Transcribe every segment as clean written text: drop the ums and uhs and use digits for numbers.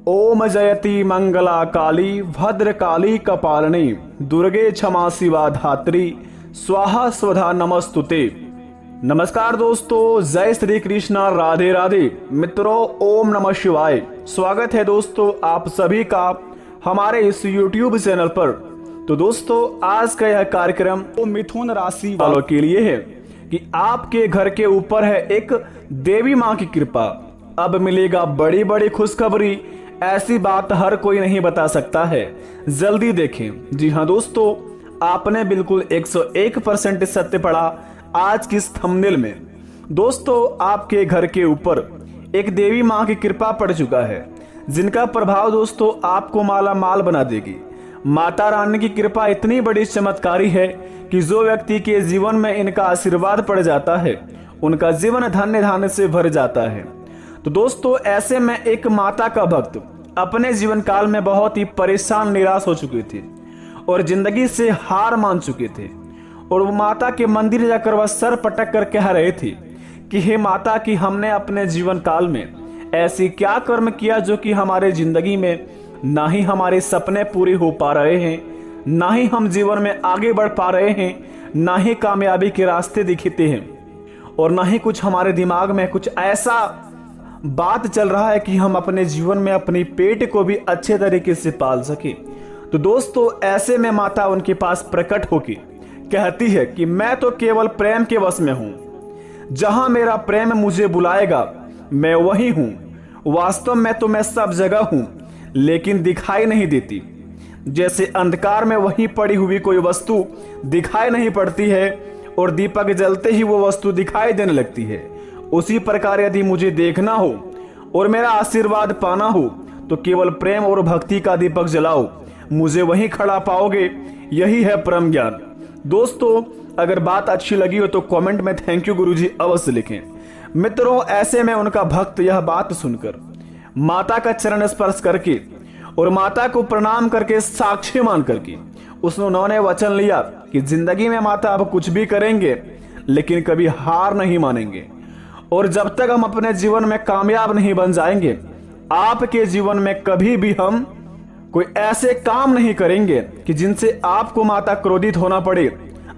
ओम जयति मंगला काली भद्रकाली कपालिनी दुर्गे क्षमा शिवा धात्री स्वाहा स्वधा नमस्तुते। नमस्कार दोस्तों, जय श्री कृष्णा, राधे राधे। मित्रों, ओम नमः शिवाय। स्वागत है दोस्तों आप सभी का हमारे इस YouTube चैनल पर। तो दोस्तों, आज का यह कार्यक्रम तो मिथुन राशि वालों के लिए है कि आपके घर के ऊपर है एक देवी माँ की कृपा। अब मिलेगा बड़ी बड़ी खुशखबरी। ऐसी बात हर कोई नहीं बता सकता है, जल्दी देखें। जी हाँ दोस्तों, आपने बिल्कुल 101% सत्य पढ़ा आज की इस थंबनेल में। दोस्तों, आपके घर के ऊपर एक देवी माँ की कृपा पड़ चुका है, जिनका प्रभाव दोस्तों आपको माला माल बना देगी। माता रानी की कृपा इतनी बड़ी चमत्कारी है कि जो व्यक्ति के जीवन में इनका आशीर्वाद पड़ जाता है, उनका जीवन धन्य धान्य से भर जाता है। तो दोस्तों, ऐसे में एक माता का भक्त अपने जीवन काल में बहुत ही परेशान निराश हो चुके थे और जिंदगी से हार मान चुके थे। और वो माता के मंदिर जाकर वह सर पटक कर कह रहे थे कि हे माता, कि हमने अपने जीवन काल में ऐसी क्या कर्म किया जो कि हमारे जिंदगी में ना ही हमारे सपने पूरे हो पा रहे हैं, ना ही हम जीवन में आगे बढ़ पा रहे हैं, ना ही कामयाबी के रास्ते दिखते हैं, और ना ही कुछ हमारे दिमाग में कुछ ऐसा बात चल रहा है कि हम अपने जीवन में अपनी पेट को भी अच्छे तरीके से पाल सके। तो दोस्तों, ऐसे में माता उनके पास प्रकट होकर कहती है कि मैं तो केवल प्रेम के वश में हूं। जहां मेरा प्रेम मुझे बुलाएगा मैं वही हूं। वास्तव में तो मैं सब जगह हूं, लेकिन दिखाई नहीं देती। जैसे अंधकार में वहीं पड़ी हुई कोई वस्तु दिखाई नहीं पड़ती है और दीपक जलते ही वो वस्तु दिखाई देने लगती है, उसी प्रकार यदि मुझे देखना हो और मेरा आशीर्वाद पाना हो तो केवल प्रेम और भक्ति का दीपक जलाओ, मुझे वहीं खड़ा पाओगे। यही है परम ज्ञान। दोस्तों, अगर बात अच्छी लगी हो तो कमेंट में थैंक यू गुरुजी अवश्य लिखें। मित्रों, ऐसे में उनका भक्त यह बात सुनकर माता का चरण स्पर्श करके और माता को प्रणाम करके साक्षी मान करके उन्होंने वचन लिया कि जिंदगी में माता अब कुछ भी करेंगे लेकिन कभी हार नहीं मानेंगे, और जब तक हम अपने जीवन में कामयाब नहीं बन जाएंगे, आपके जीवन में कभी भी हम कोई ऐसे काम नहीं करेंगे कि जिनसे आपको माता क्रोधित होना पड़े,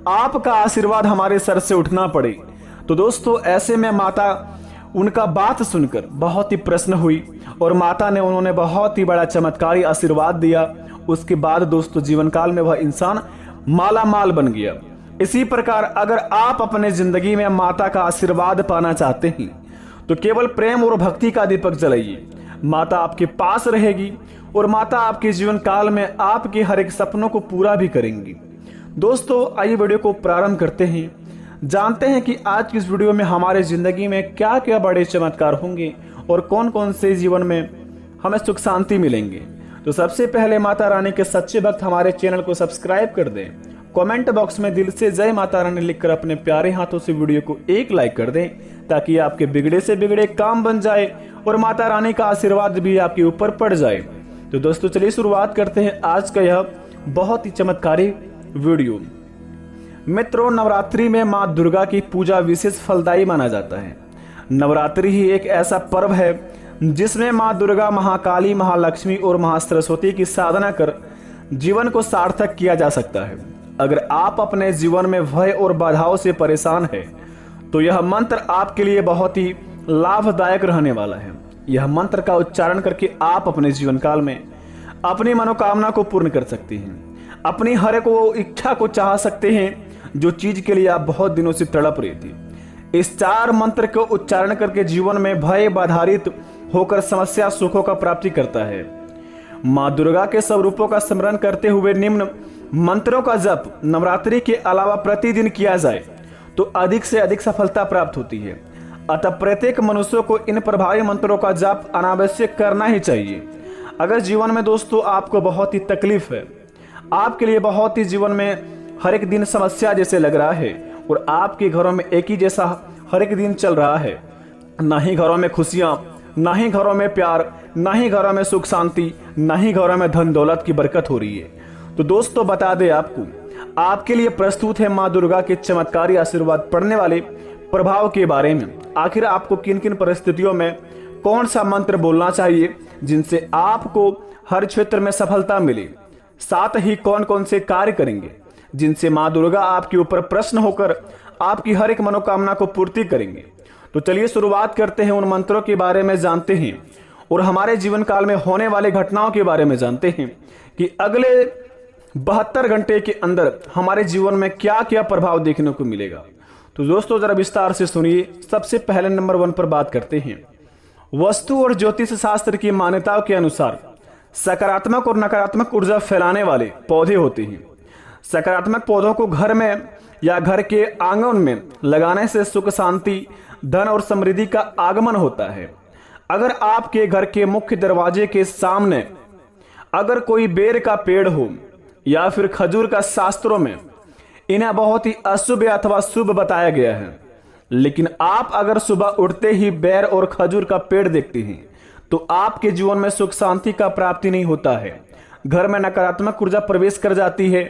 आपका आशीर्वाद हमारे सर से उठना पड़े। तो दोस्तों, ऐसे में माता उनका बात सुनकर बहुत ही प्रसन्न हुई और माता ने उन्होंने बहुत ही बड़ा चमत्कारी आशीर्वाद दिया। उसके बाद दोस्तों, जीवन काल में वह इंसान माला माल बन गया। इसी प्रकार अगर आप अपने जिंदगी में माता का आशीर्वाद पाना चाहते हैं तो केवल प्रेम और भक्ति का दीपक जलाइए। माता आपके पास रहेगी और माता आपके जीवन काल में आपके हर एक सपनों को पूरा भी करेंगी। दोस्तों, आइए वीडियो को प्रारंभ करते हैं। जानते हैं कि आज की इस वीडियो में हमारे जिंदगी में क्या क्या बड़े चमत्कार होंगे और कौन कौन से जीवन में हमें सुख शांति मिलेंगे। तो सबसे पहले माता रानी के सच्चे भक्त हमारे चैनल को सब्सक्राइब कर दें। कमेंट बॉक्स में दिल से जय माता रानी लिखकर अपने प्यारे हाथों से वीडियो को एक लाइक कर दें, ताकि आपके बिगड़े से बिगड़े काम बन जाए और माता रानी का आशीर्वाद भी आपके ऊपर पड़ जाए। तो दोस्तों, चलिए शुरुआत करते हैं आज का यह बहुत ही चमत्कारी वीडियो। मित्रों, नवरात्रि में माँ दुर्गा की पूजा विशेष फलदायी माना जाता है। नवरात्रि ही एक ऐसा पर्व है जिसमें माँ दुर्गा, महाकाली, महालक्ष्मी और महासरस्वती की साधना कर जीवन को सार्थक किया जा सकता है। अगर आप अपने जीवन में भय और बाधाओं से परेशान हैं, तो यह मंत्र आपके लिए बहुत ही लाभदायक रहने वाला है। यह मंत्र का उच्चारण करके आप अपने जीवन काल में अपनी मनोकामना को पूर्ण कर सकते हैं। अपनी हर एक वो इच्छा को चाह सकते हैं जो चीज के लिए आप बहुत दिनों से तड़प रहे थे। इस 4 मंत्र को उच्चारण करके जीवन में भय बाधारित होकर समस्या सुखों का प्राप्ति करता है। माँ दुर्गा के सब रूपों का स्मरण करते हुए निम्न मंत्रों का जप नवरात्रि के अलावा प्रतिदिन किया जाए तो अधिक से अधिक सफलता प्राप्त होती है। अतः प्रत्येक मनुष्य को इन प्रभावी मंत्रों का जप अनावश्यक करना ही चाहिए। अगर जीवन में दोस्तों आपको बहुत ही तकलीफ है, आपके लिए बहुत ही जीवन में हर एक दिन समस्या जैसे लग रहा है और आपके घरों में एक ही जैसा हर एक दिन चल रहा है, ना ही घरों में खुशियां, ना ही घरों में प्यार, ना ही घरों में सुख शांति, ना ही घरों में धन दौलत की बरकत हो रही है, तो दोस्तों बता दें आपके लिए प्रस्तुत है माँ दुर्गा के चमत्कारी आशीर्वाद पड़ने वाले प्रभाव के बारे में। आखिर आपको किन किन परिस्थितियों में कौन सा मंत्र बोलना चाहिए जिनसे आपको हर क्षेत्र में सफलता मिले। साथ ही कौन कौन से कार्य करेंगे जिनसे माँ दुर्गा आपके ऊपर प्रसन्न होकर आपकी हर एक मनोकामना को पूर्ति करेंगे। तो चलिए शुरुआत करते हैं, उन मंत्रों के बारे में जानते हैं और हमारे जीवन काल में होने वाले घटनाओं के बारे में जानते हैं कि अगले 72 घंटे के अंदर हमारे जीवन में क्या क्या प्रभाव देखने को मिलेगा। तो दोस्तों जरा विस्तार से सुनिए। सबसे पहले नंबर 1 पर बात करते हैं। वस्तु और ज्योतिष शास्त्र की मान्यताओं के अनुसार सकारात्मक और नकारात्मक ऊर्जा फैलाने वाले पौधे होते हैं। सकारात्मक पौधों को घर में या घर के आंगन में लगाने से सुख, शांति, धन और समृद्धि का आगमन होता है। अगर आपके घर के मुख्य दरवाजे के सामने अगर कोई बेर का पेड़ हो या फिर खजूर का, शास्त्रों में इन्हें बहुत ही अशुभ अथवा शुभ बताया गया है। लेकिन आप अगर सुबह उठते ही बेर और खजूर का पेड़ देखते हैं तो आपके जीवन में सुख शांति का प्राप्ति नहीं होता है। घर में नकारात्मक ऊर्जा प्रवेश कर जाती है,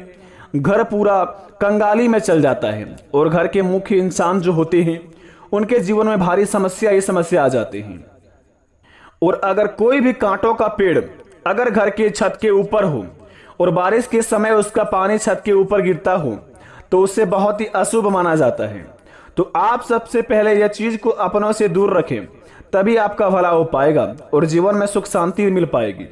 घर पूरा कंगाली में चल जाता है और घर के मुख्य इंसान जो होते हैं उनके जीवन में भारी समस्या आ जाती हैं। और अगर कोई भी कांटों का पेड़ अगर घर के छत के ऊपर हो और बारिश के समय उसका पानी छत के ऊपर गिरता हो तो उससे बहुत ही अशुभ माना जाता है। तो आप सबसे पहले यह चीज को अपनों से दूर रखें, तभी आपका भला हो पाएगा और जीवन में सुख शांति मिल पाएगी।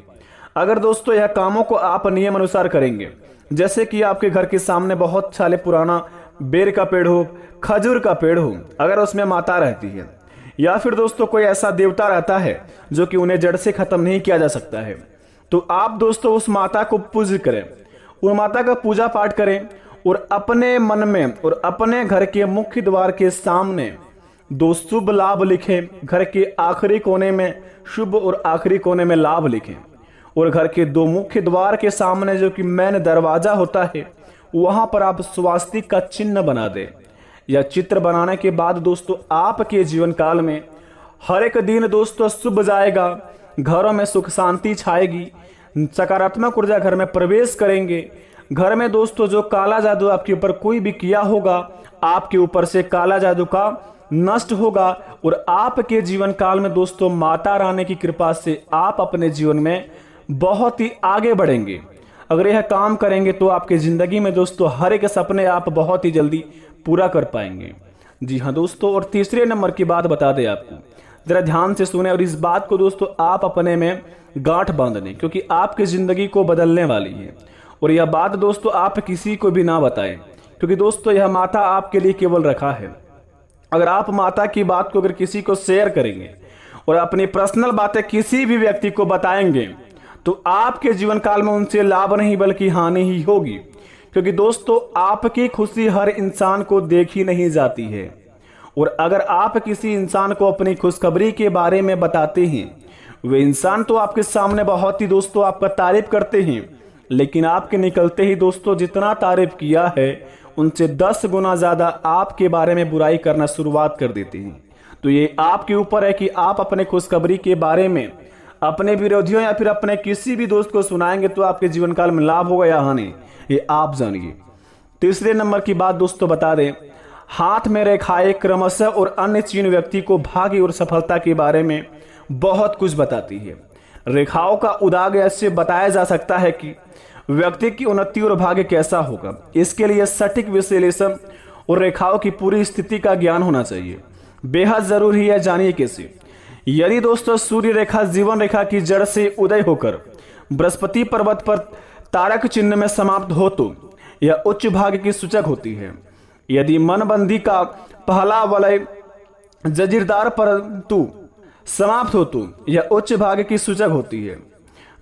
अगर दोस्तों यह कामों को आप नियम अनुसार करेंगे, जैसे कि आपके घर के सामने बहुत साले पुराना बेर का पेड़ हो, खजूर का पेड़ हो, अगर उसमें माता रहती है या फिर दोस्तों कोई ऐसा देवता रहता है जो कि उन्हें जड़ से खत्म नहीं किया जा सकता है, तो आप दोस्तों उस माता को पूज करें, उन माता का पूजा पाठ करें और अपने मन में और अपने घर के मुख्य द्वार के सामने 2 शुभ लाभ लिखें। घर के आखिरी कोने में शुभ और आखिरी कोने में लाभ लिखें और घर के 2 मुख्य द्वार के सामने जो कि मेन दरवाजा होता है वहां पर आप स्वास्तिक का चिन्ह बना दें। यह चित्र बनाने के बाद दोस्तों आपके जीवन काल में हर एक दिन दोस्तों शुभ जाएगा, घरों में सुख शांति छाएगी, सकारात्मक ऊर्जा घर में प्रवेश करेंगे। घर में दोस्तों जो काला जादू आपके ऊपर कोई भी किया होगा, आपके ऊपर से काला जादू का नष्ट होगा और आपके जीवन काल में दोस्तों माता रानी की कृपा से आप अपने जीवन में बहुत ही आगे बढ़ेंगे। अगर यह काम करेंगे तो आपके जिंदगी में दोस्तों हर एक सपने आप बहुत ही जल्दी पूरा कर पाएंगे। जी हाँ दोस्तों, और तीसरे नंबर की बात बता दें आपको, जरा ध्यान से सुने और इस बात को दोस्तों आप अपने में गांठ बांध लें, क्योंकि आपकी जिंदगी को बदलने वाली है। और यह बात दोस्तों आप किसी को भी ना बताएं, क्योंकि दोस्तों यह माता आपके लिए केवल रखा है। अगर आप माता की बात को अगर किसी को शेयर करेंगे और अपनी पर्सनल बातें किसी भी व्यक्ति को बताएंगे तो आपके जीवन काल में उनसे लाभ नहीं बल्कि हानि ही होगी। क्योंकि दोस्तों आपकी खुशी हर इंसान को देखी नहीं जाती है और अगर आप किसी इंसान को अपनी खुशखबरी के बारे में बताते हैं, वे इंसान तो आपके सामने बहुत ही दोस्तों आपका तारीफ करते हैं, लेकिन आपके निकलते ही दोस्तों जितना तारीफ किया है उनसे 10 गुना ज्यादा आपके बारे में बुराई करना शुरुआत कर देते हैं। तो ये आपके ऊपर है कि आप अपने खुशखबरी के बारे में अपने विरोधियों या फिर अपने किसी भी दोस्त को सुनाएंगे तो आपके जीवन काल में लाभ होगा या हानि, ये आप जानिए। तीसरे नंबर की बात दोस्तों बता दें, हाथ में रेखाएं क्रमशः और अन्य चिन्ह व्यक्ति को भाग्य और सफलता के बारे में बहुत कुछ बताती है। रेखाओं का उदाग ऐसे बताया जा सकता है कि व्यक्ति की उन्नति और भाग्य कैसा होगा। इसके लिए सटीक विश्लेषण और रेखाओं की पूरी स्थिति का ज्ञान होना चाहिए, बेहद जरूरी है। जानिए कैसे। यदि दोस्तों सूर्य रेखा जीवन रेखा की जड़ से उदय होकर बृहस्पति पर्वत पर तारक चिन्ह में समाप्त हो तो यह उच्च भाग्य की सूचक होती है। यदि मनबंदी का पहला वलय जजीरदार परंतु समाप्त हो तो यह उच्च भाग्य की सूचक होती है।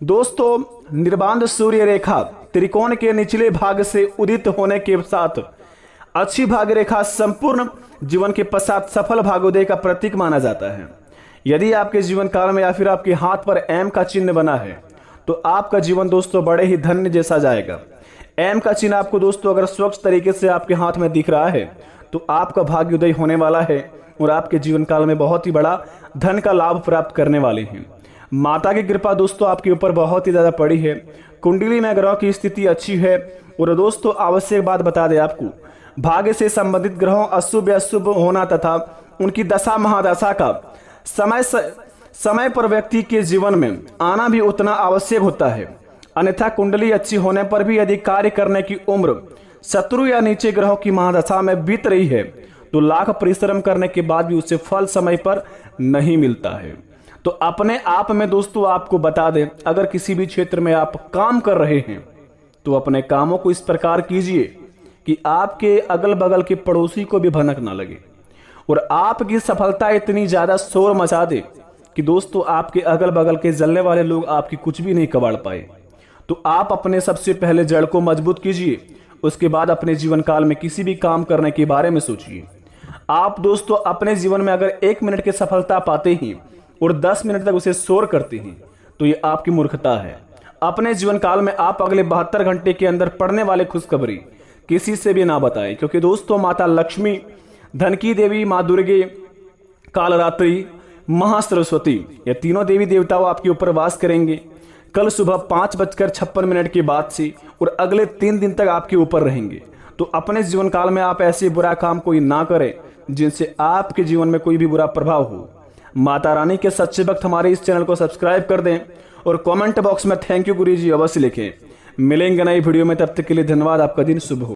दोस्तों निर्बाध सूर्य रेखा त्रिकोण के निचले भाग से उदित होने के साथ अच्छी भाग्य रेखा संपूर्ण जीवन के पश्चात सफल भाग्योदय का प्रतीक माना जाता है। यदि आपके जीवन काल में या फिर आपके हाथ पर एम का चिन्ह बना है तो आपका जीवन दोस्तों बड़े ही धन्य जैसा जाएगा। एम का चिन्ह आपको दोस्तों अगर स्वच्छ तरीके से आपके हाथ में दिख रहा है तो आपका भाग्योदय होने वाला है और आपके जीवन काल में बहुत ही बड़ा धन का लाभ प्राप्त करने वाले हैं। माता की कृपा दोस्तों आपके ऊपर बहुत ही ज्यादा पड़ी है। कुंडली में ग्रहों की स्थिति अच्छी है। और दोस्तों आवश्यक बात बता दें आपको, भाग्य से संबंधित ग्रहों अशुभ या शुभ होना तथा उनकी दशा महादशा का समय पर व्यक्ति के जीवन में आना भी उतना आवश्यक होता है, अन्यथा कुंडली अच्छी होने पर भी यदि कार्य करने की उम्र शत्रु या नीचे ग्रहों की महादशा में बीत रही है तो लाख परिश्रम करने के बाद भी उसे फल समय पर नहीं मिलता है। तो अपने आप में दोस्तों आपको बता दें, अगर किसी भी क्षेत्र में आप काम कर रहे हैं तो अपने कामों को इस प्रकार कीजिए कि आपके अगल बगल के पड़ोसी को भी भनक ना लगे और आपकी सफलता इतनी ज्यादा शोर मचा दे कि दोस्तों आपके अगल बगल के जलने वाले लोग आपकी कुछ भी नहीं कबाड़ पाए। तो आप अपने सबसे पहले जड़ को मजबूत कीजिए, उसके बाद अपने जीवन काल में किसी भी काम करने के बारे में सोचिए। आप दोस्तों अपने जीवन में अगर 1 मिनट की सफलता पाते हैं और 10 मिनट तक उसे शोर करते हैं तो ये आपकी मूर्खता है। अपने जीवन काल में आप अगले 72 घंटे के अंदर पड़ने वाले खुशखबरी किसी से भी ना बताएं, क्योंकि दोस्तों माता लक्ष्मी, धन की देवी माँ दुर्गे, कालरात्रि, महासरस्वती, ये तीनों देवी देवताओं आपके ऊपर वास करेंगे कल सुबह 5:56 के बाद से और अगले 3 दिन तक आपके ऊपर रहेंगे। तो अपने जीवन काल में आप ऐसे बुरा काम कोई ना करें जिनसे आपके जीवन में कोई भी बुरा प्रभाव हो। माता रानी के सच्चे भक्त हमारे इस चैनल को सब्सक्राइब कर दें और कमेंट बॉक्स में थैंक यू गुरुजी अवश्य लिखें। मिलेंगे नई वीडियो में, तब तक के लिए धन्यवाद। आपका दिन शुभ हो।